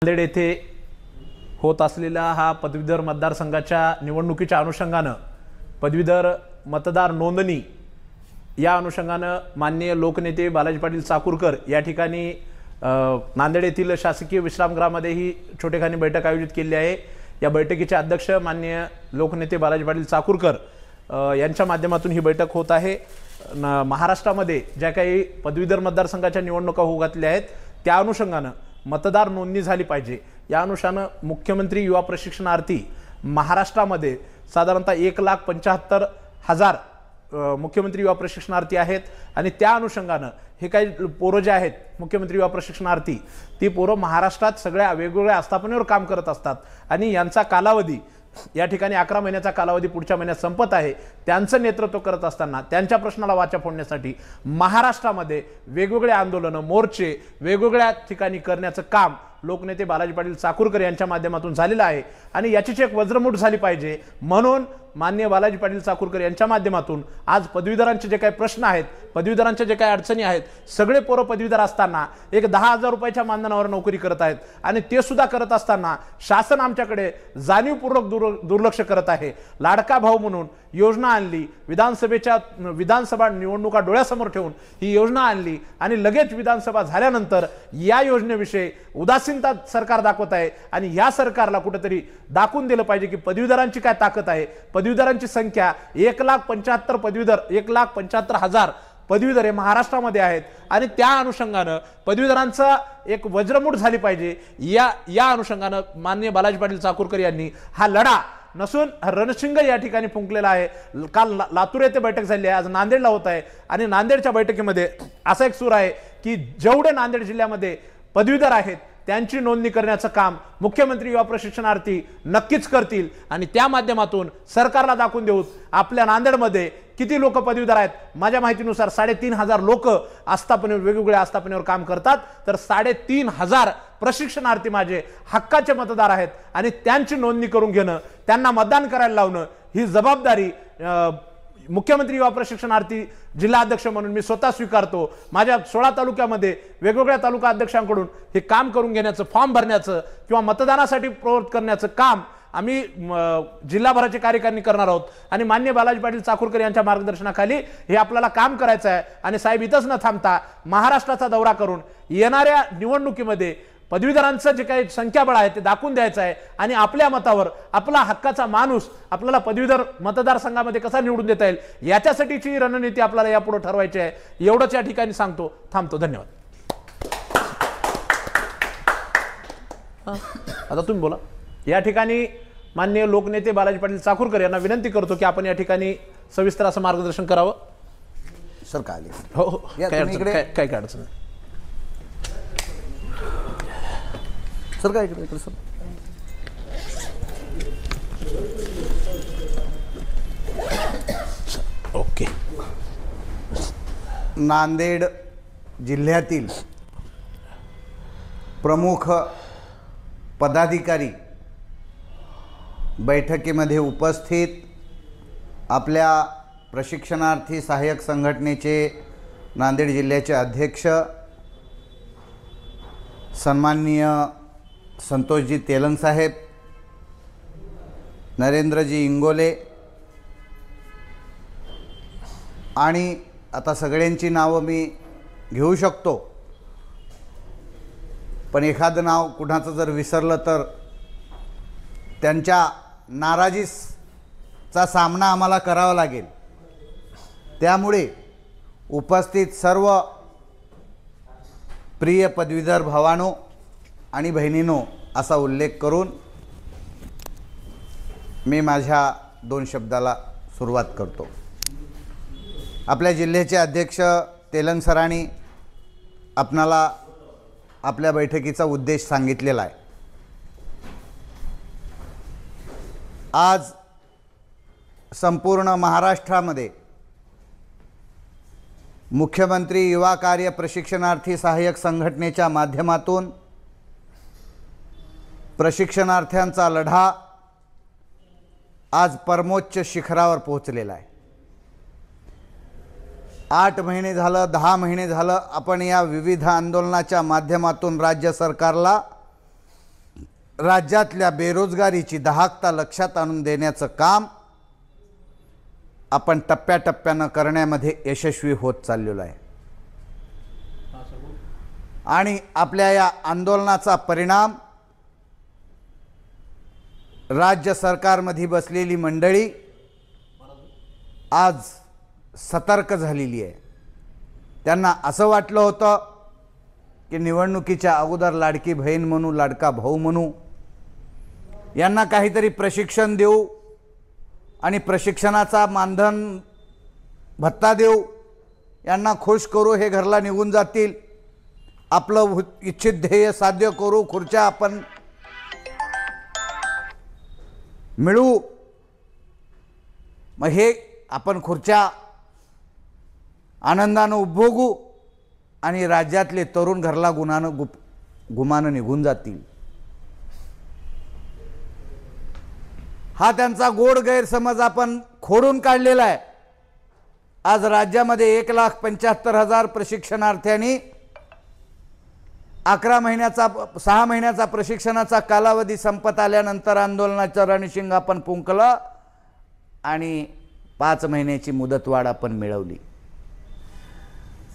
नांदेड येथे होत असलेला हा पदवीधर मतदारसंघाच्या निवडणुकीच्या अनुषंगानं पदवीधर मतदार नोंदणी या अनुषंगानं माननीय लोकनेते बालाजी पाटील चाकूरकर या ठिकाणी नांदेड येथील शासकीय विश्रामगृहामध्ये ही छोटेखानी बैठक आयोजित केली आहे। या बैठकीचे अध्यक्ष माननीय लोकनेते बालाजी पाटील चाकूरकर यांच्या माध्यमातून ही बैठक होत आहे। महाराष्ट्रामध्ये ज्या काही पदवीधर मतदारसंघाच्या निवडणुका होऊ घातल्या आहेत त्या अनुषंगानं मतदार नोंदणी झाली पाहिजे। या अनुषंगानं मुख्यमंत्री युवा प्रशिक्षणार्थी महाराष्ट्रामध्ये साधारणतः 1,75,000 मुख्यमंत्री युवा प्रशिक्षणार्थी आहेत आणि त्या अनुषंगानं हे काही पोरं जे आहेत मुख्यमंत्री युवा प्रशिक्षणार्थी ती पोरं महाराष्ट्रात सगळ्या वेगवेगळ्या आस्थापनेवर काम करत असतात आणि यांचा कालावधी या ठिकाणी 11 महिन्याचा कालावधी पुढच्या महिन्यात संपत आहे। त्यांचं नेतृत्व करत असताना त्यांच्या प्रश्नाला वाचा फोडण्यासाठी महाराष्ट्रामध्ये वेगवेगळे आंदोलन मोर्चे वेगवेगळ्या ठिकाणी करण्याचं काम लोकनेते बालाजी पाटील चाकूरकर यांच्या माध्यमातून झालेलं आहे आणि याची एक वज्रमुठ झाली पाहिजे। म्हणून माननीय बालाजी पाटील चाकूरकर यांच्या माध्यमातून आज पदवीधरांचे जे काही प्रश्न आहेत पदवीधरांचे जे काही अडचणी आहेत सगळे पोरं पदवीधर असताना एक 10,000 रुपयाच्या मानधनावर नोकरी करत आहेत आणि ते सुद्धा करत असताना शासन आमच्याकडे जाणीवपूर्वक दुर्लक्ष करत आहे। लाडका भाऊ म्हणून योजना आणली, विधानसभा निवडणुका डोळ्यासमोर ठेवून ही योजना आणली आणि लगेच विधानसभा झाल्यानंतर या योजनेविषयी उदासीनता सरकार दाखवत आहे आणि या सरकारला कुठेतरी दाखवून दिलं पाहिजे की पदवीधरांची काय ताकद आहे। पदवीधरांची संख्या 1,75,000 पदवीधर 1,75,000 पदवीधर हे महाराष्ट्रामध्ये आहेत आणि त्या अनुषंगानं पदवीधरांचा एक वज्रमुठ झाली पाहिजे। या अनुषंगानं माननीय बालाजी पाटील चाकूरकर यांनी हा लढा नसून रणशिंग या ठिकाणी फुंकलेला आहे। काल लातूर येथे बैठक झाली आहे, आज नांदेडला होत आहे आणि नांदेडच्या बैठकीमध्ये असा एक सूर आहे की जेवढे नांदेड जिल्ह्यामध्ये पदवीधर आहेत त्यांची नोंदणी करण्याचं काम मुख्यमंत्री युवा प्रशिक्षणार्थी नक्कीच करतील आणि त्या माध्यमातून सरकारला दाखवून देऊ आपल्या नांदेडमध्ये किती लोक पदवीधर आहेत। माझ्या माहितीनुसार 3,500 लोक आस्थापनेवर वेगवेगळ्या आस्थापनेवर काम करतात तर 3,500 प्रशिक्षणार्थी माझे हक्काचे मतदार आहेत आणि त्यांची नोंदणी करून घेणं त्यांना मतदान करायला लावणं ही जबाबदारी मुख्यमंत्री युवा प्रशिक्षणार्थी जिल्हा अध्यक्ष म्हणून मी स्वतः स्वीकारतो। माझ्या 16 तालुक्यामध्ये वेगवेगळ्या तालुका अध्यक्षांकडून हे काम करून घेण्याचं फॉर्म भरण्याचं किंवा मतदानासाठी प्रवृत्त करण्याचं काम आम्ही जिल्हाभराचे कार्यकारिणी करणार आहोत आणि माननीय बालाजी पाटील चाकूरकर यांच्या मार्गदर्शनाखाली हे आपल्याला काम करायचं आहे आणि साहेब इथंच न थांबता महाराष्ट्राचा दौरा करून येणाऱ्या निवडणुकीमध्ये पदवीधरांचं जे काही संख्याबळ आहे ते दाखवून द्यायचं आहे आणि आपल्या मतावर आपला हक्काचा माणूस आपल्याला पदवीधर मतदारसंघामध्ये कसा निवडून देता येईल याच्यासाठीची रणनीती आपल्याला यापुढे ठरवायची आहे। एवढंच या ठिकाणी सांगतो, थांबतो। धन्यवाद। आता तुम्ही बोला। या ठिकाणी माननीय लोकनेते बालाजी पाटील चाकूरकर यांना विनंती करतो की आपण या ठिकाणी सविस्तर असं मार्गदर्शन करावं। सर काय हो काय अडचण नाही सर काय इकडे सर ओके। नांदेड जिल्ह्यातील प्रमुख पदाधिकारी बैठकीमध्ये उपस्थित आपल्या प्रशिक्षणार्थी सहाय्यक संघटनेचे नांदेड जिल्ह्याचे अध्यक्ष सन्माननीय संतोषजी तेलंग साहेब, नरेंद्रजी इंगोले आणि आता सगळ्यांची नावं मी घेऊ शकतो पण एखादं नाव कुणाचं जर विसरलं तर त्यांच्या नाराजीचा सामना आम्हाला करावा लागेल। त्यामुळे उपस्थित सर्व प्रिय पदवीधर भावांनो आणि बहिणींनो असा उल्लेख करून मी माझ्या 2 शब्दाला सुरुवात करतो। आपल्या जिल्ह्याचे अध्यक्ष तेलंग सरांनी आपणाला आपल्या बैठकीचा उद्देश सांगितलेला आहे। आज संपूर्ण महाराष्ट्रामध्ये मुख्यमंत्री युवा कार्य प्रशिक्षणार्थी सहाय्यक संघटनेच्या माध्यमातून प्रशिक्षणार्थ्यांचा लढा आज परमोच्च शिखरावर पोहोचलेला आहे। 8 महिने झालं 10 महिने झालं आपण या विविध आंदोलनाच्या माध्यमातून राज्य सरकारला राज्यातल्या बेरोजगारीची दहाकता लक्षात आणून देण्याचं काम आपण टप्प्याटप्प्यानं करण्यामध्ये यशस्वी होत चाललेलो आहे आणि आपल्या या आंदोलनाचा परिणाम राज्य सरकारमध्ये बसलेली मंडळी आज सतर्क झालेली आहे। त्यांना असं वाटलं होतं की निवडणुकीच्या अगोदर लाडकी बहीण म्हणू, लाडका भाऊ म्हणू, यांना काहीतरी प्रशिक्षण देऊ आणि प्रशिक्षणाचा मानधन भत्ता देऊ, यांना खुश करू, हे घरला निघून जातील, आपलं इच्छित ध्येय साध्य करू, खुर्च्या आपण मिळू, मग हे आपण खुर्च्या आनंदानं उपभोगू आणि राज्यातले तरुण घरला गुमानं निघून जातील। हा त्यांचा गोड गैरसमज आपण खोडून काढलेला आहे। आज राज्यामध्ये 1,75,000 प्रशिक्षणार्थ्यांनी 6 महिन्याचा प्रशिक्षणाचा कालावधी संपत आल्यानंतर आंदोलनाचं रणशिंग आपण फुंकलं आणि 5 महिन्याची मुदतवाढ आपण मिळवली।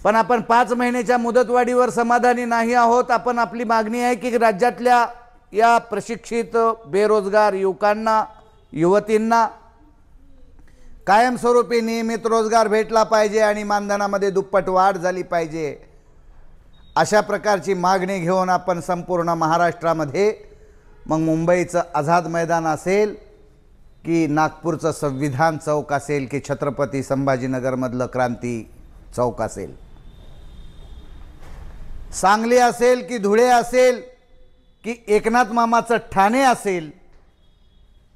पण आपण 5 महिन्याच्या मुदतवाढीवर समाधानी नाही आहोत। आपण आपली मागणी आहे की राज्यातल्या या प्रशिक्षित बेरोजगार युवकांना, युवतींना कायमस्वरूपी नियमित रोजगार भेटला पाहिजे आणि मानधनामध्ये दुप्पट वाढ झाली पाहिजे। अशा प्रकारची मागणी घेऊन आपण संपूर्ण महाराष्ट्रामध्ये, मग मुंबईचं आझाद मैदान असेल की नागपूरचं संविधान चौक असेल की छत्रपती संभाजीनगरमधलं क्रांती चौक असेल, सांगली असेल की धुळे असेल की एकनाथ मामाचं ठाणे असेल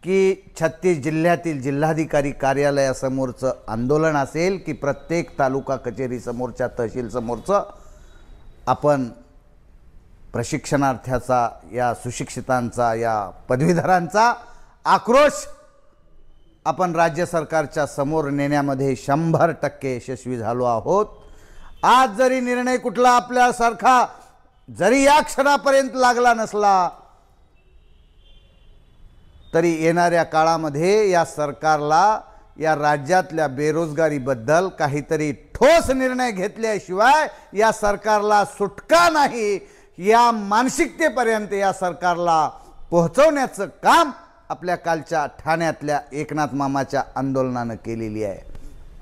की 36 जिल्ह्यातील जिल्हाधिकारी कार्यालयासमोरचं आंदोलन असेल की प्रत्येक तालुका कचेरी समोरच्या तहसील समोरचं, आपण प्रशिक्षणार्थ्याचा, या सुशिक्षितांचा, या पदवीधरांचा आक्रोश आपण राज्य सरकारच्या समोर नेण्यामध्ये 100% यशस्वी झालो आहोत। आज जरी निर्णय कुठला आपल्यासारखा जरी या क्षणापर्यंत लागला नसला तरी येणाऱ्या काळामध्ये या सरकारला या राज्यातल्या बेरोजगारीबद्दल काहीतरी ठोस निर्णय घेतल्याशिवाय या सरकारला सुटका नाही। या मानसिकतेपर्यंत या सरकारला पोहोचवण्याचं काम आपल्या कालच्या ठाण्यातल्या एकनाथ मामाच्या आंदोलनानं केलेली आहे।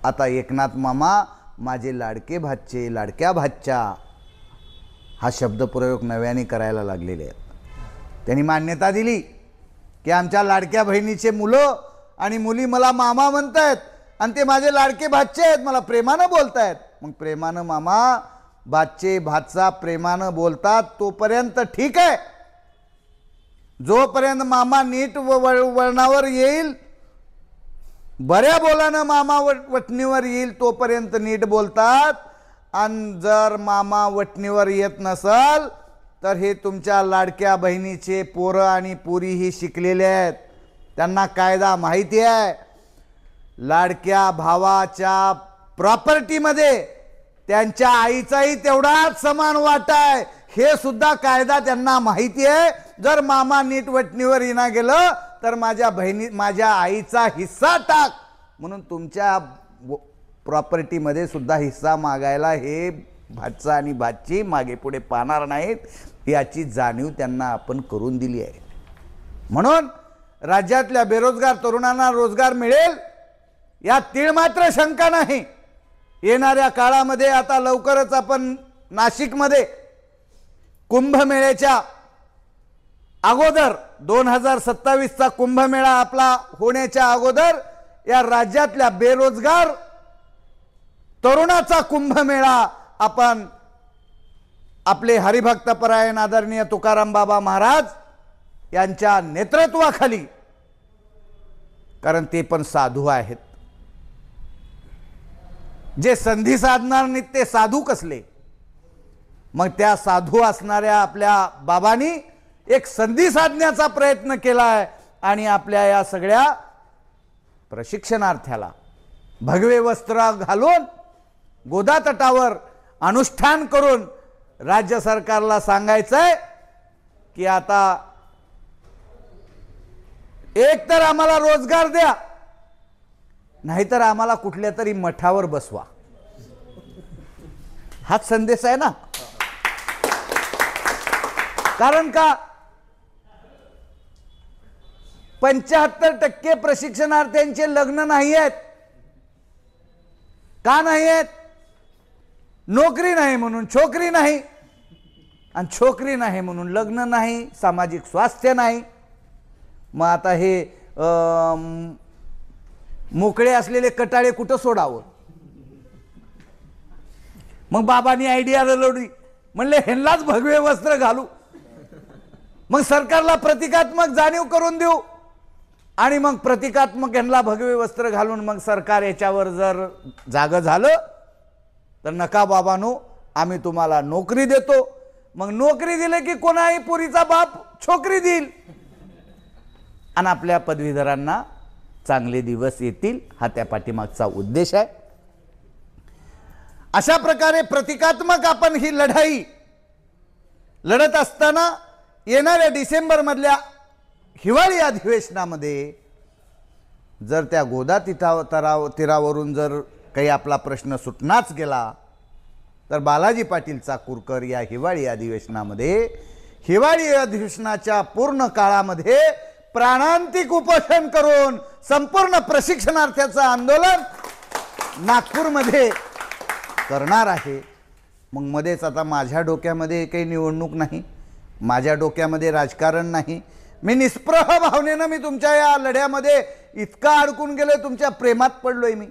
आता एकनाथ मामा माझे लाडके भाचे, लाडक्या भाच्या हा शब्दप्रयोग नव्याने करायला लागलेले आहेत। त्यांनी मान्यता दिली की आमच्या लाडक्या बहिणीचे मुलं आणि मुली मला मामा म्हणतायत आणि ते माझे लाडके भाचे आहेत, मला प्रेमानं बोलतायत। मग प्रेमानं मामा, भाचे, भाचा प्रेमानं बोलतात तोपर्यंत ठीक आहे, जोपर्यंत मामा नीट वळणावर येईल, बऱ्या बोलानं मामा वटणीवर येईल तोपर्यंत नीट बोलतात, आणि जर मामा वटणीवर येत नसल तर हे तुमच्या लाडक्या बहिणीचे पोरं आणि पुरीही शिकलेले आहेत, त्यांना कायदा माहिती आहे। लाडक्या भावाच्या प्रॉपर्टीमध्ये त्यांच्या आईचाही तेवढाच समान वाटा आहे, हे सुद्धा कायदा त्यांना माहिती आहे। जर मामा नीट वटणीवर येणा गेलं तर माझ्या आईचा हिस्सा टाक म्हणून तुमच्या प्रॉपर्टीमध्ये सुद्धा हिस्सा मागायला हे भाचा आणि भाची मागे पुढे पाहणार नाहीत, याची जाणीव त्यांना आपण करून दिली आहे। म्हणून राज्यातल्या बेरोजगार तरुणांना रोजगार मिळेल यात तीळ मात्र शंका नाही। येणाऱ्या काळामध्ये आता लवकरच आपण नाशिकमध्ये कुंभमेळ्याच्या अगोदर 2027चा कुंभमेळा आपला होण्याच्या अगोदर या राज्यातल्या बेरोजगार तरुणाचा कुंभमेळा आपण आपले हरिभक्तपरायण आदरणीय तुकाराम बाबा महाराज यांच्या नेतृत्वाखाली, कारण ते पण साधू आहेत, जे संधी साधणार नाहीत ते साधू कसले, मग त्या साधू असणाऱ्या आपल्या बाबांनी एक संधी साधण्याचा प्रयत्न केला आहे आणि आपल्या या सगळ्या प्रशिक्षणार्थ्याला भगवे वस्त्र घालून गोदा तटावर अनुष्ठान करून राज्य सरकारला सांगायचंय की आता एक तर आम्हाला रोजगार द्या, नाहीतर आम्हाला कुठल्या तरी मठावर बसवा. हाच संदेश आहे ना. कारण का 75% प्रशिक्षणार्थ्यांचे लग्न नाही आहेत. का नाही आहेत? नोकरी नाही म्हणून छोकरी नाही, आणि छोकरी नाही म्हणून लग्न नाही, सामाजिक स्वास्थ्य नाही. मग आता हे मोकळे असलेले कटाळे कुठं सोडावं? मग बाबांनी आयडिया रलवली, म्हणले ह्यांनाच भगवे वस्त्र घालू. मग सरकारला प्रतिकात्मक जाणीव करून देऊ, आणि मग प्रतिकात्मक ह्यांना भगवे वस्त्र घालून मग सरकार याच्यावर जर जागं झालं तर नका बाबांनो, आम्ही तुम्हाला नोकरी देतो. मग नोकरी दिले की कोणाही पुरीचा बाप छोकरी देईल आणि आपल्या पदवीधरांना चांगले दिवस येतील. हा त्या पाठीमागचा उद्देश आहे. अशा प्रकारे प्रतिकात्मक आपण ही लढाई लढत असताना येणाऱ्या डिसेंबर मधल्या हिवाळी अधिवेशनामध्ये जर त्या गोदा तीरावरून जर काही आपला प्रश्न सुटणाच गेला तर बालाजी पाटील चाकूरकर या हिवाळी अधिवेशनाच्या पूर्ण काळामध्ये प्राणांतिक उपोषण करून संपूर्ण प्रशिक्षणार्थ्याचं आंदोलन नागपूरमध्ये करणार आहे. मग मध्येच आता माझ्या डोक्यामध्ये काही निवडणूक नाही, माझ्या डोक्यामध्ये राजकारण नाही. मी निस्पृह भावनेनं मी तुमच्या या लढ्यामध्ये इतका अडकून गेलोय, तुमच्या प्रेमात पडलोय. मी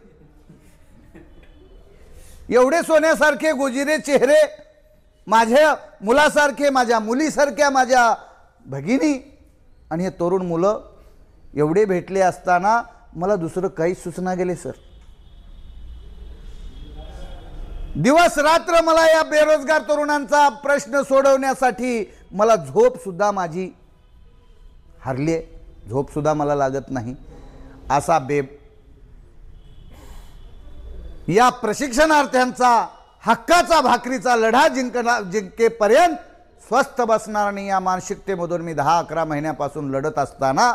एवढे सोन्यासारखे गोजिरे चेहरे, माझ्या मुलासारखे, माझ्या मुलीसारख्या माझ्या भगिनी आणि हे तरुण मुलं एवढे भेटले असताना मला दुसरं काहीच सुचना गेले सर. दिवस रात्र मला या बेरोजगार तरुणांचा प्रश्न सोडवण्यासाठी मला झोप सुद्धा माझी हरली आहे, झोप सुद्धा मला लागत नाही. असा या प्रशिक्षणार्थ्यांचा हक्काचा भाकरीचा लढा जिंकेपर्यंत स्वस्थ बसणार आणि या मानसिकतेमधून मी 10-11 महिन्यापासून लढत असताना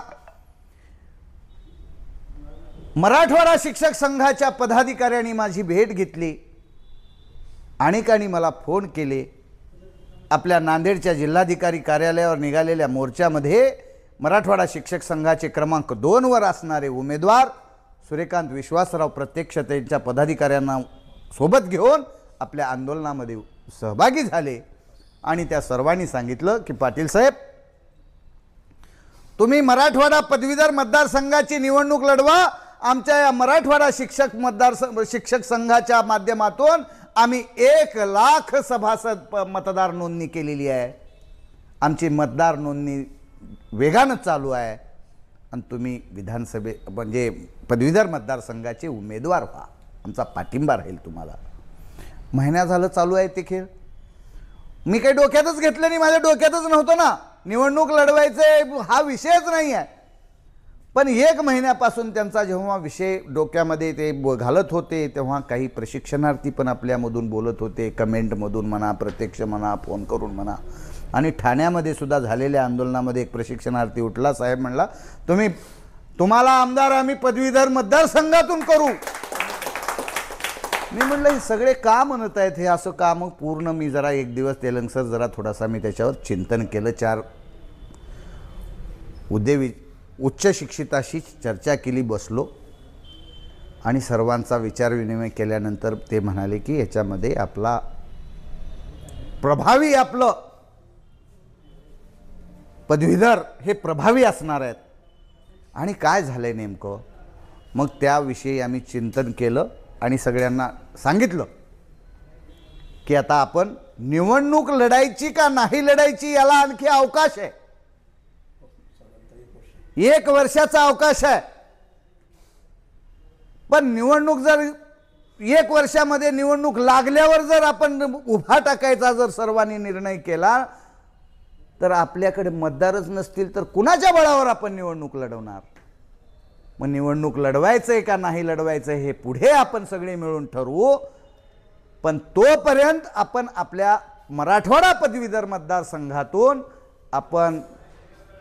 मराठवाडा शिक्षक संघाच्या पदाधिकाऱ्यांनी माझी भेट घेतली. अनेकांनी मला फोन केले. आपल्या नांदेडच्या जिल्हाधिकारी कार्यालयावर निघालेल्या मोर्चामध्ये मराठवाडा शिक्षक संघाचे क्रमांक 2 वर असणारे उमेदवार सूर्यकांत विश्वासराव प्रत्यक्ष त्यांच्या पदाधिकाऱ्यांना सोबत घेऊन आपल्या आंदोलनामध्ये सहभागी झाले. आणि त्या सर्वांनी सांगितलं की पाटील साहेब, तुम्ही मराठवाडा पदवीधर मतदारसंघाची निवडणूक लढवा. आमच्या या मराठवाडा शिक्षक संघाच्या माध्यमातून आम्ही 1,00,000 सभासद मतदार नोंदणी केलेली आहे. आमची मतदार नोंदणी वेगानं चालू आहे आणि तुम्ही विधानसभे म्हणजे पदवीधर मतदारसंघाचे उमेदवार व्हा, आमचा पाठिंबा राहील तुम्हाला. महिना झालं चालू आहे ते खेळ. मी काही डोक्यातच घेतलं नाही, माझ्या डोक्यातच नव्हतं ना निवडणूक लढवायचं हा विषयच नाही आहे. पण 1 महिन्यापासून त्यांचा जेव्हा विषय डोक्यामध्ये ते घालत होते तेव्हा काही प्रशिक्षणार्थी पण आपल्यामधून बोलत होते, कमेंटमधून म्हणा, प्रत्यक्ष म्हणा, फोन करून म्हणा. आणि ठाण्यामध्ये सुद्धा झालेल्या आंदोलनामध्ये एक प्रशिक्षणार्थी उठला, साहेब म्हणला तुम्हाला आमदार आम्ही पदवीधर मतदारसंघातून करू. मी म्हटलं हे सगळे का म्हणत आहेत, हे असं का? मग पूर्ण मी जरा एक दिवस तेलंग सर जरा थोडासा मी त्याच्यावर चिंतन केलं. 4 उच्च शिक्षिताशी चर्चा केली, बसलो आणि सर्वांचा विचारविनिमय केल्यानंतर ते म्हणाले की याच्यामध्ये आपला प्रभावी आपलं पदवीधर हे प्रभावी असणार आहेत. आणि काय झालंय नेमकं, मग त्याविषयी आम्ही चिंतन केलं आणि सगळ्यांना सांगितलं की आता आपण निवडणूक लढायची का नाही लढायची याला आणखी अवकाश आहे. 1 वर्षाचा अवकाश आहे. पण निवडणूक जर 1 वर्षामध्ये निवडणूक लागल्यावर जर आपण उभा टाकायचा जर सर्वांनी निर्णय केला तर आपल्याकडे मतदारच नसतील तर कुणाच्या बळावर आपण निवडणूक लढवणार. मग निवडणूक लढवायचंय का नाही लढवायचं हे पुढे आपण सगळे मिळून ठरवू. पण तोपर्यंत आपण आपल्या मराठवाडा पदवीधर मतदारसंघातून आपण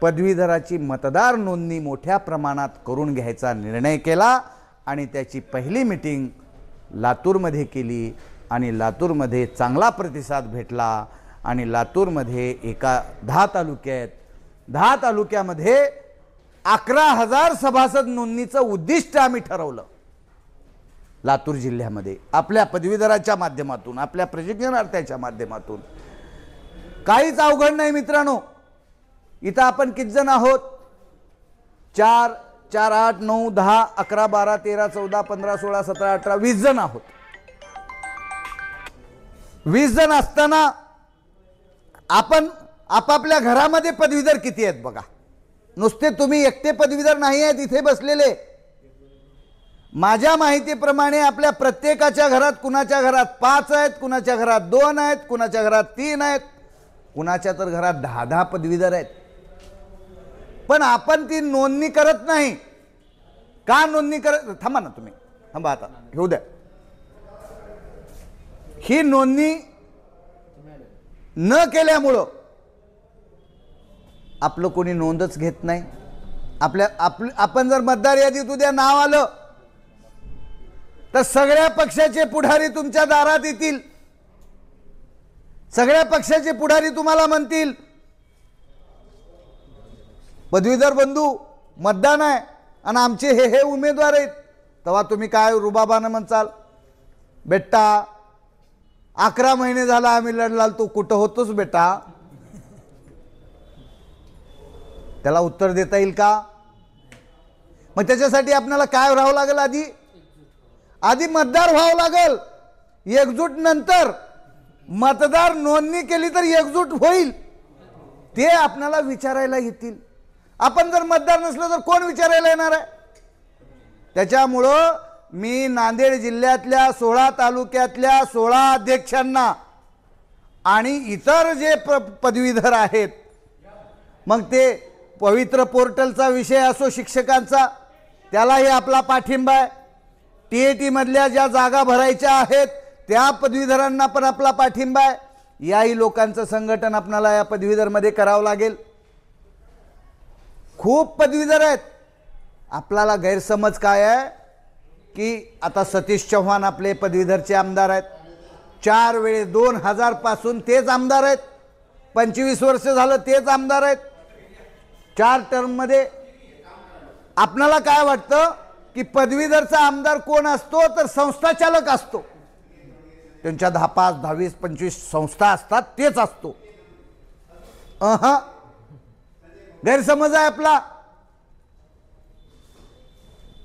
पदवीधराची मतदार नोंदणी मोठ्या प्रमाणात करून घ्यायचा निर्णय केला आणि त्याची पहिली मीटिंग लातूरमध्ये केली आणि लातूरमध्ये चांगला प्रतिसाद भेटला आणि लातूरमध्ये एका 10 तालुके आहेत, 10 तालुक्यामध्ये 11,000 सभासद नोंदणीचं उद्दिष्ट आम्ही ठरवलं लातूर जिल्ह्यामध्ये आपल्या पदवीधराच्या माध्यमातून, आपल्या प्रशिक्षणार्थ्याच्या माध्यमातून. काहीच अवघड नाही मित्रांनो. इथं आपण किती जण आहोत? 4, 4, 8, 9, 10, 11, 12, 13, 14, 15, 16, 17, 18, 20 जण आहोत. 20 जण असताना आपण आपापल्या घरामध्ये पदवीधर किती आहेत बघा. नुसते तुम्ही एकटे पदवीधर नाही आहेत इथे बसलेले. माझ्या माहितीप्रमाणे आपल्या प्रत्येकाच्या घरात, कुणाच्या घरात 5 आहेत, कुणाच्या घरात 2 आहेत, कुणाच्या घरात 3 आहेत, कुणाच्या तर घरात 10-10 पदवीधर आहेत. पण आपण ती नोंदणी करत नाही. का नोंदणी करत? थांबा ना तुम्ही, थांबा आता घेऊ द्या. ही नोंदणी न केल्यामुळं आपलं कोणी नोंदच घेत नाही. आपण जर मतदार यादीत उद्या नाव आलं तर सगळ्या पक्षाचे पुढारी तुमच्या दारात येतील. सगळ्या पक्षाचे पुढारी तुम्हाला म्हणतील, पदवीधर बंधू मतदान आहे आणि आमचे हे उमेदवार आहेत. तेव्हा तुम्ही काय रुबाबानं म्हणचाल, बेटा 11 महिने झाला आम्ही लढलाल, तू कुठं होतोस बेटा? त्याला उत्तर देता येईल का? मग त्याच्यासाठी आपल्याला काय व्हावं लागेल? आधी मतदार व्हावं लागेल. एकजूट नंतर मतदार नोंदणी केली तर एकजूट होईल. ते आपल्याला विचारायला येतील. आपण जर मतदार नसलं तर कोण विचारायला येणार आहे? त्याच्यामुळं मी नांदेड जिल्ह्यातल्या 16 तालुक्यातल्या 16 अध्यक्षांना आणि इतर जे पदवीधर आहेत, मग ते पवित्र पोर्टलचा विषय असो शिक्षकांचा, त्यालाही आपला पाठिंबा आहे. TAT मधल्या ज्या जागा भरायच्या आहेत त्या पदवीधरांना पण आपला पाठिंबा आहे. याही लोकांचं संघटन आपल्याला या पदवीधरमध्ये करावं लागेल. खूप पदवीधर आहेत. आपल्याला गैरसमज काय आहे की आता सतीश चव्हाण आपले पदवीधरचे आमदार आहेत. 4 वेळेस 2000 पासून तेच आमदार आहेत. 25 वर्ष झालं तेच आमदार आहेत. 4 टर्ममध्ये आपल्याला काय वाटतं की पदवीधरचा आमदार कोण असतो? तर संस्था चालक असतो. त्यांच्या 10, 5, 10, 25 संस्था असतात, तेच असतो. गैरसमज आहे आपला.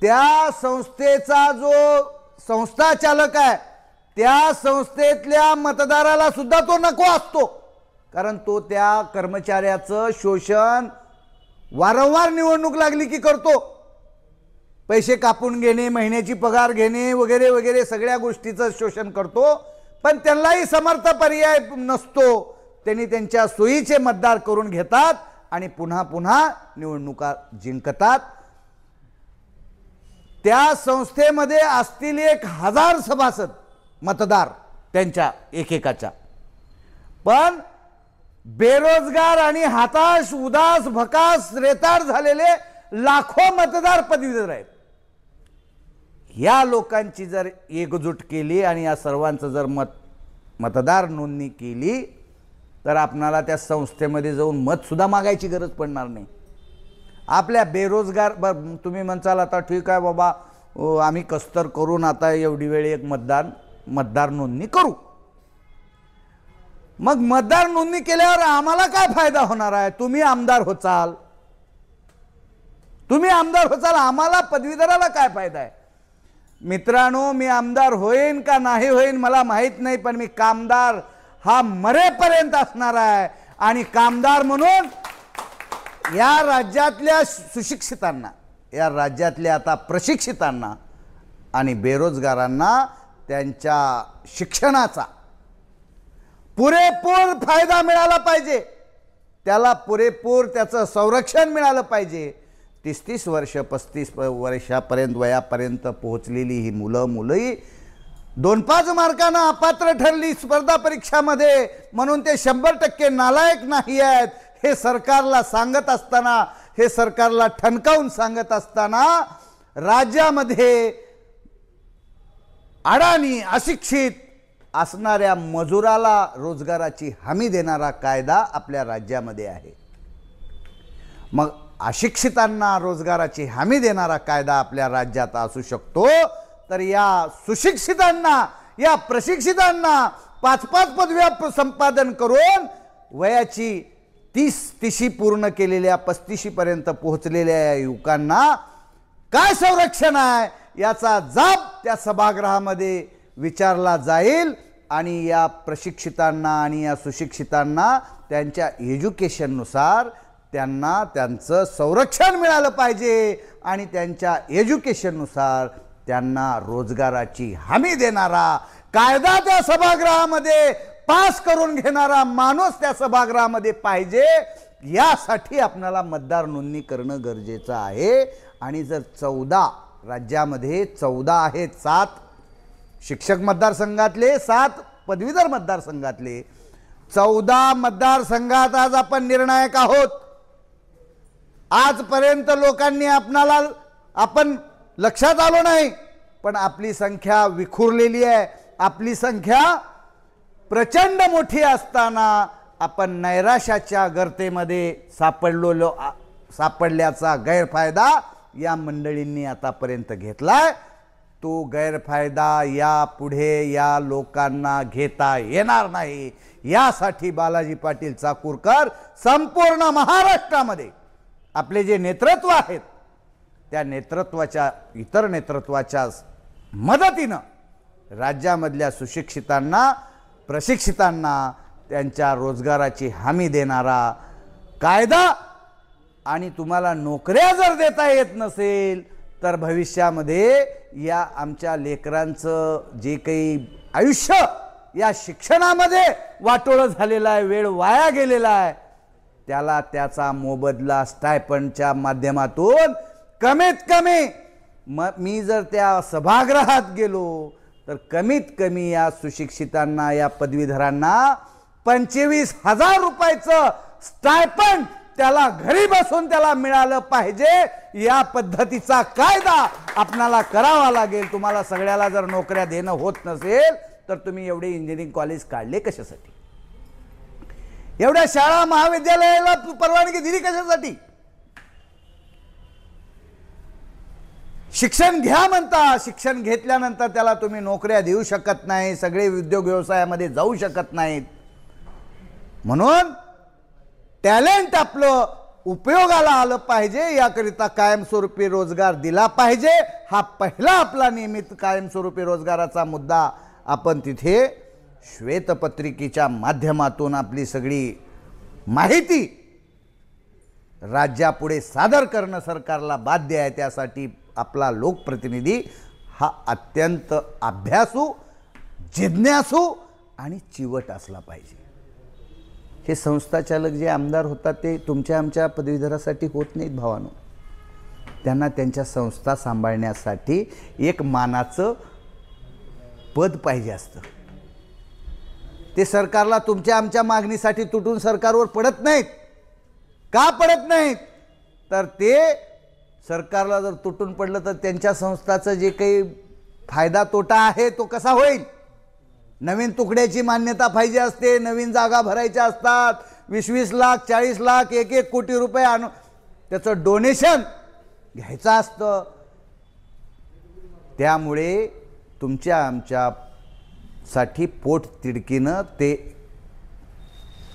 त्या संस्थेचा जो संस्था चालक आहे त्या संस्थेतल्या मतदाराला सुद्धा तो नको असतो. कारण तो त्या कर्मचाऱ्याचं शोषण वारंवार निवडणूक लागली की करतो. पैसे कापून घेणे, महिन्याची पगार घेणे वगैरे वगैरे सगळ्या गोष्टीचं शोषण करतो. पण त्यांनाही समर्थ पर्याय नसतो. त्यांनी त्यांच्या सोयीचे मतदार करून घेतात आणि पुन्हा पुन्हा निवडणुका जिंकतात. त्या संस्थेमध्ये असतील 1000 सभासद मतदार त्यांच्या एकेकाच्या, पण बेरोजगार आणि हताश, उदास, भकास, रेताड झालेले लाखो मतदार पदवीधर आहेत. या लोकांची जर एकजूट केली आणि या सर्वांचं जर मतदार नोंदणी केली तर आपणाला त्या संस्थेमध्ये जाऊन मत सुद्धा मागायची गरज पडणार नाही. आपल्या बेरोजगार तुम्ही म्हणसाल आता ठीक आहे बाबा, आम्ही कस्तर करून आता एवढी वेळ एक मतदार नोंदणी करू. मग मतदार नोंदणी केल्यावर आम्हाला काय फायदा होणार आहे? तुम्ही आमदार होचाल, आम्हाला पदवीधराला काय फायदा आहे? मित्रांनो, मी आमदार होईन का नाही होईन मला माहित नाही, पण मी कामदार हा मरेपर्यंत असणार आहे. आणि कामदार म्हणून या राज्यातल्या सुशिक्षितांना, या राज्यातल्या आता प्रशिक्षितांना आणि बेरोजगारांना त्यांच्या शिक्षणाचा पुरेपूर फायदा मिळाला पाहिजे. त्याला पुरेपूर त्याचं संरक्षण मिळालं पाहिजे. 30-30 वर्ष 35 वर्षापर्यंत वयापर्यंत पोहोचलेली ही मुलंही 2-5 मार्कांना अपात्र ठरली स्पर्धा परीक्षामध्ये म्हणून ते 100% नालायक नाही आहेत हे सरकारला सांगत असताना, हे सरकारला ठणकावून सांगत असताना राज्यामध्ये अडाणी अशिक्षित असणाऱ्या मजुराला रोजगाराची हमी देणारा कायदा आपल्या राज्यामध्ये आहे. मग अशिक्षितांना रोजगाराची हमी देणारा कायदा आपल्या राज्यात असू शकतो, तर या सुशिक्षितांना, या प्रशिक्षितांना 5-5 पदव्या संपादन करून वयाची 30 पूर्ण केलेल्या 35 पर्यंत पोहोचलेल्या या युवकांना काय संरक्षण आहे याचा जाब त्या सभागृहामध्ये विचारला जाईल. आणि या प्रशिक्षितांना आणि या सुशिक्षितांना त्यांच्या एज्युकेशननुसार त्यांना त्यांचं संरक्षण मिळालं पाहिजे आणि त्यांच्या एज्युकेशननुसार त्यांना रोजगाराची हमी देणारा कायदा त्या सभागृहामध्ये पास करून घेणारा माणूस त्या सभागृहामध्ये पाहिजे. यासाठी आपल्याला मतदार नोंदणी करणं गरजेचं आहे. आणि जर 14 राज्यामध्ये 14 आहेत, 7 शिक्षक मतदारसंघातले, 7 पदवीधर मतदारसंघातले, 14 मतदारसंघात आज आपण निर्णायक आहोत. आजपर्यंत लोकांनी आपण लक्षात आलो नाही, पण आपली संख्या विखुरलेली आहे. आपली संख्या प्रचंड मोठी असताना आपण नैराश्याच्या गर्तेमध्ये सापडल्याचा गैरफायदा या मंडळींनी आतापर्यंत घेतलाय. तो गैरफायदा यापुढे या लोकांना घेता येणार नाही. यासाठी बालाजी पाटील चाकूरकर संपूर्ण महाराष्ट्रामध्ये आपले जे नेतृत्व आहेत त्या नेतृत्वाच्या, इतर नेतृत्वाच्या मदतीनं राज्यामधल्या सुशिक्षितांना, प्रशिक्षितांना त्यांच्या रोजगाराची हमी देणारा कायदा, आणि तुम्हाला नोकऱ्या जर देता येत नसेल तर भविष्यामध्ये या आमच्या लेकरांचं जे काही आयुष्य या शिक्षणामध्ये वाटोळं झालेलं आहे, वेळ वाया गेलेला आहे, त्याला त्याचा मोबदला स्टायपंडच्या माध्यमातून कमीत कमी मी जर त्या सभागृहात गेलो तर कमीत कमी या सुशिक्षितांना, या पदवीधरांना 25,000 रुपयाचं स्टायपंड त्याला घरी बसून त्याला मिळालं पाहिजे. या पद्धतीचा कायदा आपल्याला करावा लागेल. तुम्हाला सगळ्याला जर नोकऱ्या देणं होत नसेल तर तुम्ही एवढे इंजिनिअरिंग कॉलेज काढले कशासाठी? एवढ्या शाळा महाविद्यालयाला परवानगी दिली कशासाठी? शिक्षण घ्या म्हणता, शिक्षण घेतल्यानंतर त्याला तुम्ही नोकऱ्या देऊ शकत नाही, सगळे उद्योग व्यवसायामध्ये जाऊ शकत नाहीत. म्हणून टॅलेंट आपलं उपयोगाला आलं पाहिजे, याकरिता कायमस्वरूपी रोजगार दिला पाहिजे. हा पहिला आपला नियमित कायमस्वरूपी रोजगाराचा मुद्दा आपण तिथे श्वेतपत्रिकेच्या माध्यमातून आपली सगळी माहिती राज्यापुढे सादर करणं सरकारला बाध्य आहे. त्यासाठी आपला लोकप्रतिनिधी हा अत्यंत अभ्यासू, जिज्ञासू आणि चिवट असला पाहिजे. हे संस्थाचालक जे आमदार होतात ते तुमच्या आमच्या पदवीधरासाठी होत नाहीत भावानो. त्यांना त्यांच्या संस्था सांभाळण्यासाठी एक मानाचं पद पाहिजे असतं. ते सरकारला तुमच्या आमच्या मागणीसाठी तुटून सरकारवर पडत नाहीत. का पडत नाहीत? तर ते सरकारला जर तुटून पडलं तर त्यांच्या संस्थाचं जे काही फायदा तोटा आहे तो कसा होईल? नवीन तुकड्याची मान्यता पाहिजे असते, नवीन जागा भरायच्या असतात, 20-20 लाख 40 लाख 1-1 कोटी रुपये आणून त्याचं डोनेशन घ्यायचं असतं. त्यामुळे तुमच्या आमच्यासाठी पोट तिडकीनं ते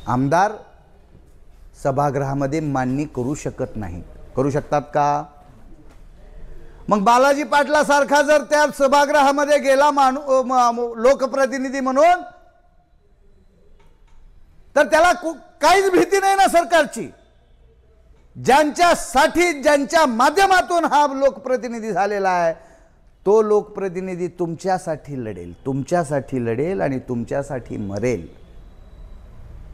आमदार सभागृहामध्ये मांडणी करू शकत नाहीत. करू शकतात का? मग बालाजी पाटला सारखा जर त्या सभागृहामध्ये गेला लोकप्रतिनिधी म्हणून तर त्याला काहीच भीती नाही ना सरकारची. ज्यांच्यासाठी, ज्यांच्या माध्यमातून हा लोकप्रतिनिधी झालेला आहे तो लोकप्रतिनिधी तुमच्यासाठी लढेल, तुमच्यासाठी लढेल आणि तुमच्यासाठी मरेल.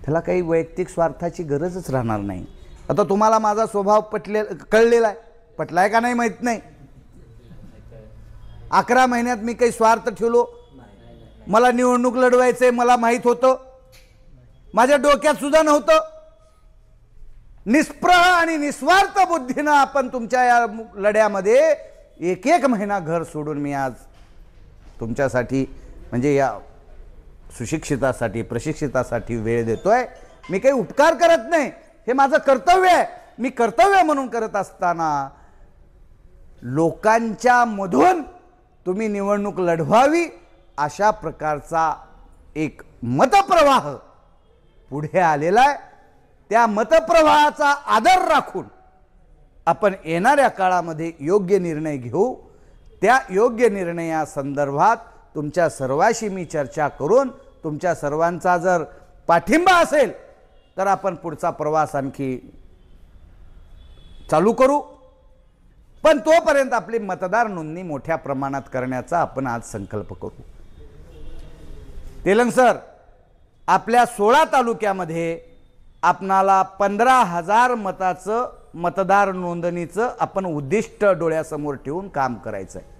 त्याला काही वैयक्तिक स्वार्थाची गरजच राहणार नाही. आता तुम्हाला माझा स्वभाव कळलेला आहे, पटलाय का नाही माहित नाही. 11 महिन्यात मी काही स्वार्थ ठेवलो? मला निवडणूक लढवायचंय मला माहित होतं, माझ्या डोक्यात सुद्धा नव्हतं. निष्प्रह आणि निस्वार्थ बुद्धीनं आपण तुमच्या या लढ्यामध्ये एक एक महिना घर सोडून मी आज तुमच्यासाठी म्हणजे या सुशिक्षितासाठी प्रशिक्षितासाठी वेळ देतोय. मी काही उपकार करत नाही, हे माझं कर्तव्य आहे. मी कर्तव्य म्हणून करत असताना लोकांच्या मधून तुम्ही निवडणूक लढवावी अशा प्रकारचा एक मतप्रवाह पुढे आलेला आहे. त्या मतप्रवाहाचा आदर राखून आपण येणाऱ्या काळामध्ये योग्य निर्णय घेऊ. त्या योग्य निर्णयासंदर्भात तुमच्या सर्वांशी मी चर्चा करून तुमच्या सर्वांचा जर पाठिंबा असेल तर आपण पुढचा प्रवास आणखी चालू करू. पण तोपर्यंत आपली मतदार नोंदणी मोठ्या प्रमाणात करण्याचा आपण आज संकल्प करू. तेलंग सर, आपल्या 16 तालुक्यामध्ये आपणाला 15,000 मताचं मतदार नोंदणीचं आपण उद्दिष्ट डोळ्यासमोर ठेवून काम करायचं आहे.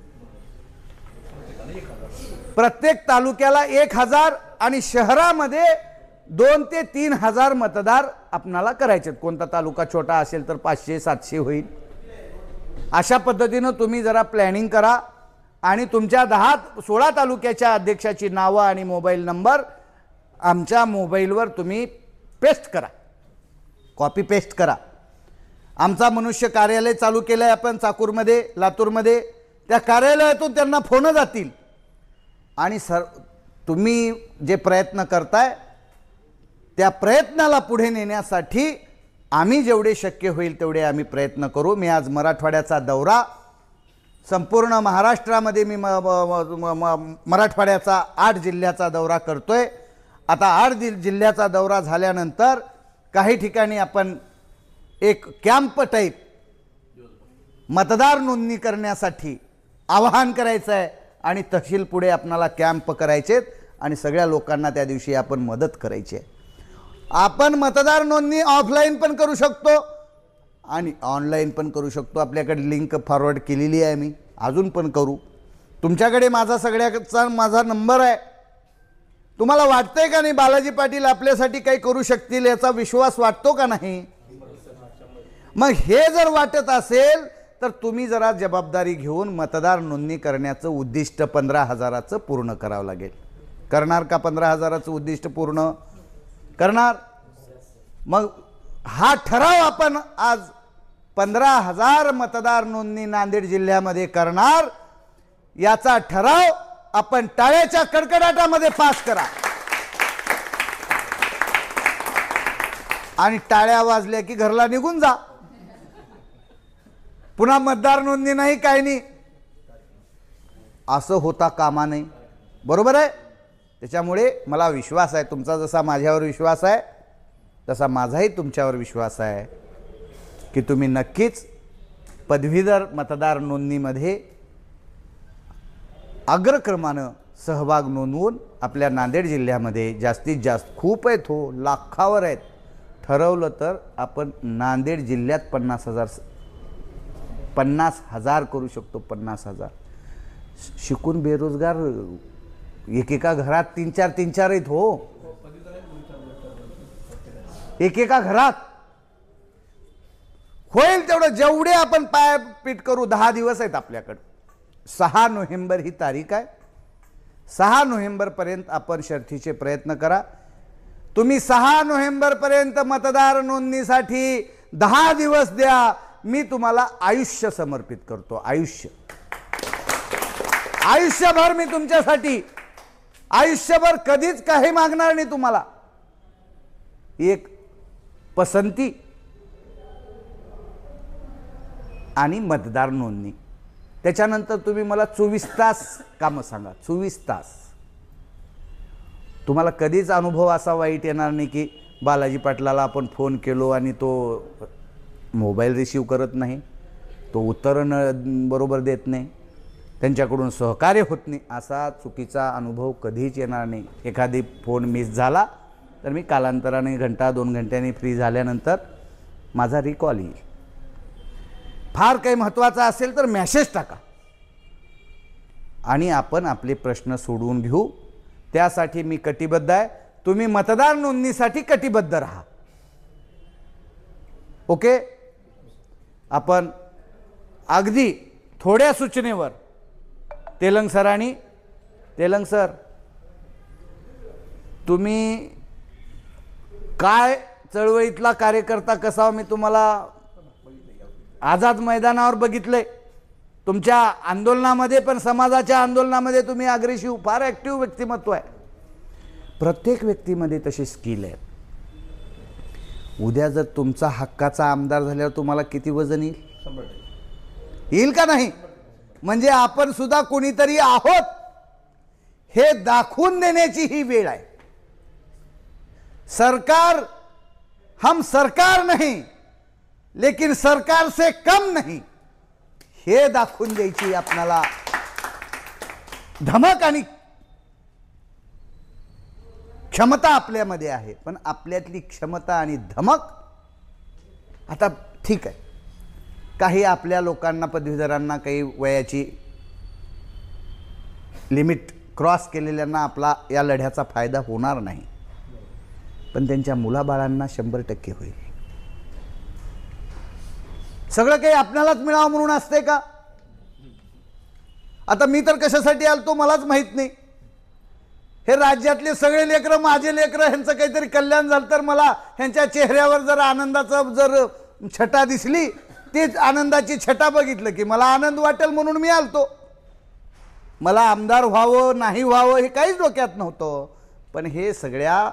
प्रत्येक तालुक्याला 1,000 आणि शहरामध्ये 2,000 ते 3,000 मतदार आपणाला करायचे. कोणता तालुका छोटा असेल तर 500-700 होईल. अशा पद्धतीनं तुम्ही जरा प्लॅनिंग करा आणि तुमच्या 16 तालुक्याच्या अध्यक्षाची नावं आणि मोबाईल नंबर आमच्या मोबाईलवर तुम्ही पेस्ट करा, कॉपी पेस्ट करा. आमचा मनुष्य कार्यालय चालू केलं आहे आपण चाकूरमध्ये, लातूरमध्ये. त्या कार्यालयातून त्यांना फोन जातील आणि तुम्ही जे प्रयत्न करताय त्या प्रयत्नाला पुढे नेण्यासाठी आम्ही जेवढे शक्य होईल तेवढे आम्ही प्रयत्न करू. मी आज मराठवाड्याचा दौरा संपूर्ण महाराष्ट्रामध्ये मी मराठवाड्याचा 8 जिल्ह्याचा दौरा करतोय. आता 8 जिल्ह्याचा दौरा झाल्यानंतर काही ठिकाणी आपण एक कॅम्प टाईप मतदार नोंदणी करण्यासाठी आवाहन करायचं आहे आणि तहसील पुढे आपणाला कॅम्प करायचेत आणि सगळ्या लोकांना त्या दिवशी आपण मदत करायची आहे. आपण मतदार नोंदणी ऑफलाईन पण करू शकतो आणि ऑनलाईन पण करू शकतो. आपल्याकडे लिंक फॉरवर्ड केलेली आहे, मी अजून पण करू. तुमच्याकडे माझा नंबर आहे. तुम्हाला वाटतंय का नाही बालाजी पाटील आपल्यासाठी काही करू शकतील याचा विश्वास वाटतो का नाही? मग हे जर वाटत असेल तर तुम्ही जरा जबाबदारी घेऊन मतदार नोंदणी करण्याचं उद्दिष्ट 15,000चं पूर्ण करावं लागेल. करणार का 15,000चं उद्दिष्ट पूर्ण करणार? मग हा ठराव आपण आज 15,000 मतदार नोंदणी नांदेड जिल्ह्यामध्ये करणार. याचा ठराव आपण टाळ्याच्या कडकडाटामध्ये पास करा आणि टाळ्या वाजल्या की घरला निघून जा. पुन्हा मतदार नोंदणी नाही, काही नाही, असं होता कामा नाही. बरोबर आहे? त्याच्यामुळे मला विश्वास आहे, तुमचा जसा माझ्यावर विश्वास आहे तसा माझाही तुमच्यावर विश्वास आहे की तुम्ही नक्कीच पदवीधर मतदार नोंदणीमध्ये अग्रक्रमानं सहभाग नोंदवून आपल्या नांदेड जिल्ह्यामध्ये जास्तीत जास्त खूप आहेत हो, लाखावर आहेत. ठरवलं तर आपण नांदेड जिल्ह्यात 50,000 करू शकतो. 50,000 शिकून बेरोजगार एकेका घरात 3-4 आहेत हो. एकेका घरात होईल तेवढं जेवढे आपण पायपीट करू. 10 दिवस आहेत आपल्याकडे. 6 नोव्हेंबर ही तारीख आहे. 6 नोव्हेंबरपर्यंत आपण शर्थीचे प्रयत्न करा. तुम्ही 6 नोव्हेंबरपर्यंत मतदार नोंदणीसाठी 10 दिवस द्या. मी तुम्हाला आयुष्य समर्पित करतो. आयुष्यभर मी तुमच्यासाठी आयुष्यभर कधीच काही मागणार नाही तुम्हाला. एक पसंती आणि मतदार नोंदणी. त्याच्यानंतर तुम्ही मला 24 तास कामं सांगा. 24 तास तुम्हाला कधीच अनुभव असा वाईट येणार नाही की बालाजी पाटलाला आपण फोन केलो आणि तो मोबाईल रिसीव करत नाही, तो उत्तर बरोबर देत नाही, त्यांच्याकडून सहकार्य होत नाही, असा चुकीचा अनुभव कधीच येणार नाही. एखादी फोन मिस झाला तर मी कालांतराने 1-2 घंट्यांनी फ्री झाल्यानंतर माझा रिकॉल येईल. फार काही महत्त्वाचा असेल तर मेसेज टाका आणि आपण आपले प्रश्न सोडवून घेऊ. त्यासाठी मी कटिबद्ध आहे. तुम्ही मतदार नोंदणीसाठी कटिबद्ध राहा. ओके, आपण अगदी थोड्या सूचनेवर तेलंग सर तुम्ही काय चळवळीतला कार्यकर्ता कसा मी तुम्हाला आझाद मैदानावर बघितलंय, तुमच्या आंदोलनामध्ये पण समाजाच्या आंदोलनामध्ये तुम्ही अग्रेसिव्ह फार ॲक्टिव्ह व्यक्तिमत्व आहे. प्रत्येक व्यक्तीमध्ये तशी स्किल आहे. उद्या जर तुमचा हक्काचा आमदार झाल्यावर तुम्हाला किती वजन येईल का नाही? म्हणजे आपण सुद्धा कोणीतरी आहोत हे दाखवून देण्याची ही वेळ आहे. सरकार, हम सरकार नहीं लेकिन सरकार से कम नहीं, हे दाखवून द्यायची आपल्याला धमक आणि क्षमता आपल्यामध्ये आहे. पण आपल्यातली क्षमता आणि धमक, आता ठीक आहे, काही आपल्या लोकांना पदवीधरांना काही वयाची लिमिट क्रॉस केलेल्यांना आपला या लढ्याचा फायदा होणार नाही, पण त्यांच्या मुलाबाळांना 100% होईल. सगळं काही आपल्यालाच मिळावं म्हणून असते का? आता मी तर कशासाठी आलतो मलाच माहित नाही. हे राज्यातले सगळे लेकरं माझे लेकरं, ह्यांचं काहीतरी कल्याण झालं तर मला ह्यांच्या चेहऱ्यावर जर आनंदाचं जर छटा दिसली, तीच आनंदाची छटा बघितलं की मला आनंद वाटेल म्हणून मी आलतो. मला आमदार व्हावं नाही व्हावं हे काहीच डोक्यात नव्हतं. पण हे सगळ्या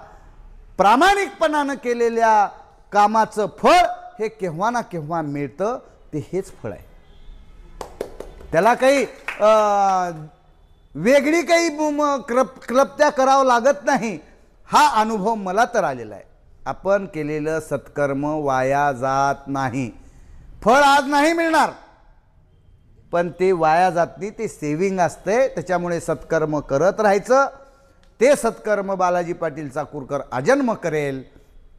प्रामाणिकपणानं केलेल्या कामाचं फळ हे केव्हा ना केव्हा मिळतं, ते हेच फळ आहे. त्याला काही वेगळी काही क्लप्त्या करावं लागत नाही. हा अनुभव मला तर आलेला आहे. आपण केलेलं सत्कर्म वाया जात नाही. फळ आज नाही मिळणार, पण ते वाया जात नाही, ते सेविंग असते. त्याच्यामुळे सत्कर्म करत राहायचं. ते सत्कर्म बालाजी पाटील चाकूरकर आजन्म करेल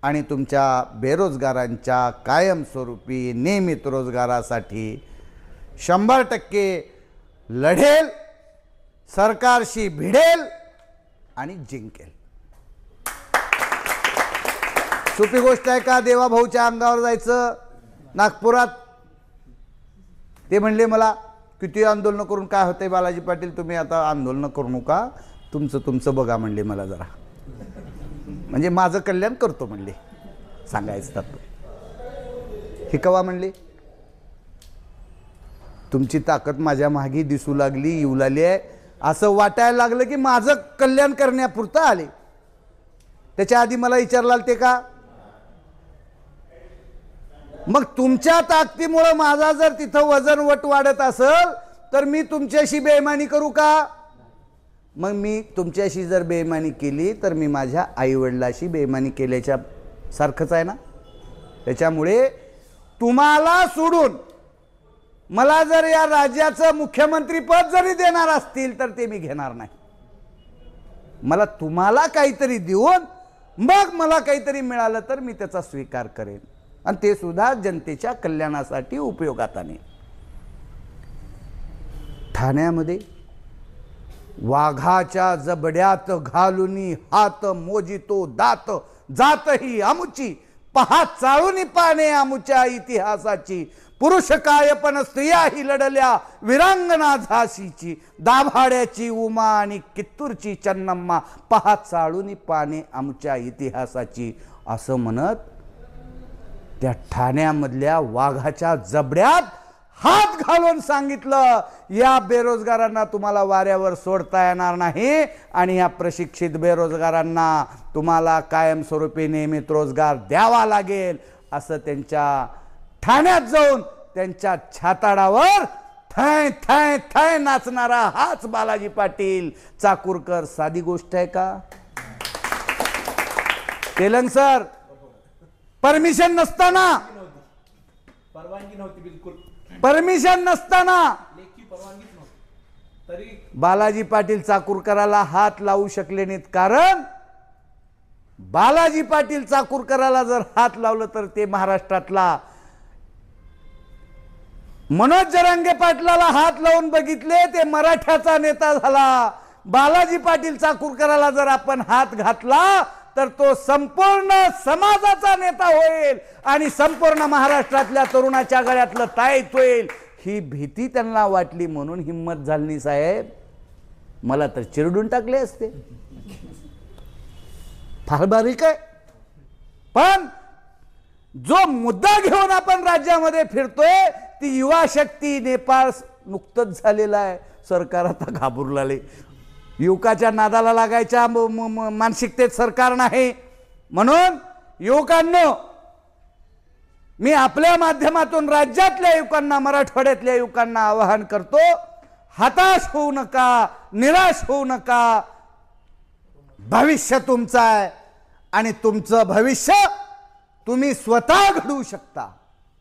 आणि तुमच्या बेरोजगारांच्या कायमस्वरूपी नियमित रोजगारासाठी 100% लढेल, सरकारशी भिडेल आणि जिंकेल. सोपी गोष्ट आहे का देवाभाऊच्या अंगावर जायचं? नागपुरात ते म्हणले मला किती आंदोलन करून काय होतंय बालाजी पाटील, तुम्ही आता आंदोलन करू नका, तुमचं बघा म्हणले मला जरा, म्हणजे माझं कल्याण करतो म्हणले. सांगायचं तत्व हे कवा म्हणले? तुमची ताकद माझ्या मागे दिसू लागली, येऊ लागली आहे, असं वाटायला लागलं की माझं कल्याण करण्यापुरतं आले. त्याच्या आधी मला विचारलाल ते का? मग तुमच्या ताकदीमुळे माझा जर तिथं वजन वट वाढत असेल तर मी तुमच्याशी बेईमानी करू का? मग मी तुमच्याशी जर बेईमानी केली तर मी माझ्या आईवडिलाशी बेईमानी केल्याच्या सारखंच आहे ना. त्याच्यामुळे तुम्हाला सोडून मला जर या राज्याचं मुख्यमंत्री पद जरी देणार असतील तर ते मी घेणार नाही. मला तुम्हाला काहीतरी देऊन मग मला काहीतरी मिळालं तर मी त्याचा स्वीकार करेन, आणि ते सुद्धा जनतेच्या कल्याणासाठी उपयोगात आणेन. ठाण्यामध्ये वाघाच्या जबड्यात घालुनी हात मोजितो दात, जात ही आमुची पहा चाळूनी पाने आमुच्या इतिहासाची, पुरुष काय पण स्त्रिया ही लढल्या विरांगना झाशीची, दाभाड्याची उमा आणि कित्तूरची चन्नम्मा पहा चाळूनी पाने आमुच्या इतिहासाची, असं म्हणत त्या ठाण्यामधल्या वाघाच्या जबड्यात हात घालून सांगितलं, या बेरोजगारांना तुम्हाला वाऱ्यावर सोडता येणार नाही आणि या प्रशिक्षित बेरोजगारांना तुम्हाला कायमस्वरूपी नियमित रोजगार द्यावा लागेल. असं त्यांच्या ठाण्यात जाऊन त्यांच्या छाताडावर थाय थाय थाय नाचणारा हाच बालाजी पाटील चाकूरकर. साधी गोष्ट आहे का? तेलंग सर, परमिशन नसताना, परवानगी नव्हती, बिलकुल परमिशन नसताना लेखी परवानगीच नव्हती, तरी बालाजी पाटील चाकूरकराला हात लावू शकले नाहीत. कारण बालाजी पाटील चाकूरकराला जर हात लावलं तर ते महाराष्ट्रातला मनोज जरांगे पाटलाला हात लावून बघितले, ते मराठ्याचा नेता झाला. बालाजी पाटील चाकूरकराला जर आपण हात घातला तर तो संपूर्ण समाजाचा नेता होईल आणि संपूर्ण महाराष्ट्रातल्या तरुणाच्या गळ्यातलं ताईत होईल ही भीती त्यांना वाटली म्हणून हिम्मत झाली साहेब. मला तर चिरडून टाकले असते. फार बारीक आहे. पण जो मुद्दा घेऊन आपण राज्यामध्ये फिरतोय ती युवा शक्ती नेपाळ नुकतंच झालेला आहे. सरकार आता घाबरू लागले. युवकाच्या नादाला लागायच्या मानसिकतेत सरकार नाही. म्हणून युवकांनो मी आपल्या माध्यमातून राज्यातल्या युवकांना मराठवाड्यातल्या युवकांना आवाहन करतो, हताश होऊ नका, निराश होऊ नका. भविष्य तुमचं आहे आणि तुमचं भविष्य तुम्ही स्वतः घडवू शकता.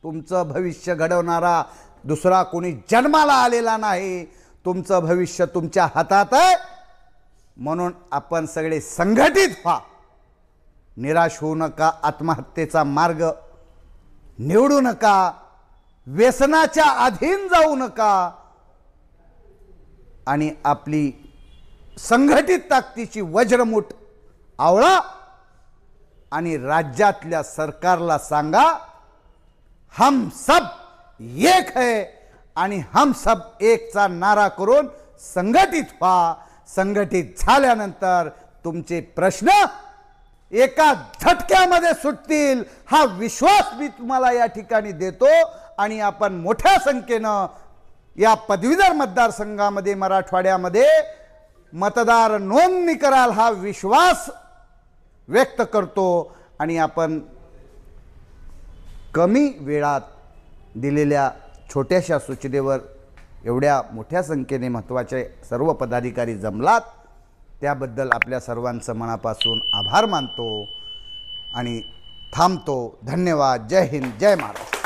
तुमचं भविष्य घडवणारा दुसरा कोणी जन्माला आलेला नाही. तुमचं भविष्य तुमच्या हातात आहे. म्हणून आपण सगळे संघटित व्हा. निराश होऊ नका, आत्महत्येचा मार्ग निवडू नका, व्यसनाच्या अधीन जाऊ नका आणि आपली संघटित ताकदीची वज्रमुठ आवळा आणि राज्यातल्या सरकारला सांगा हम सब एक है आणि हम सब एकचा नारा करून संघटित व्हा. संघटित झाल्यानंतर तुमचे प्रश्न एका झटक्यामध्ये सुटतील हा विश्वास मी तुम्हाला या ठिकाणी देतो. आणि आपण मोठ्या संख्येनं या पदवीधर मतदारसंघामध्ये मराठवाड्यामध्ये मतदार नोंदणी कराल हा विश्वास व्यक्त करतो. आणि आपण कमी वेळात दिलेल्या छोट्याशा सूचनेवर एवढ्या मोठ्या संख्येने महत्त्वाचे सर्व पदाधिकारी जमलात त्याबद्दल आपल्या सर्वांचं मनापासून आभार मानतो आणि थांबतो. धन्यवाद. जय हिंद, जय महाराष्ट्र.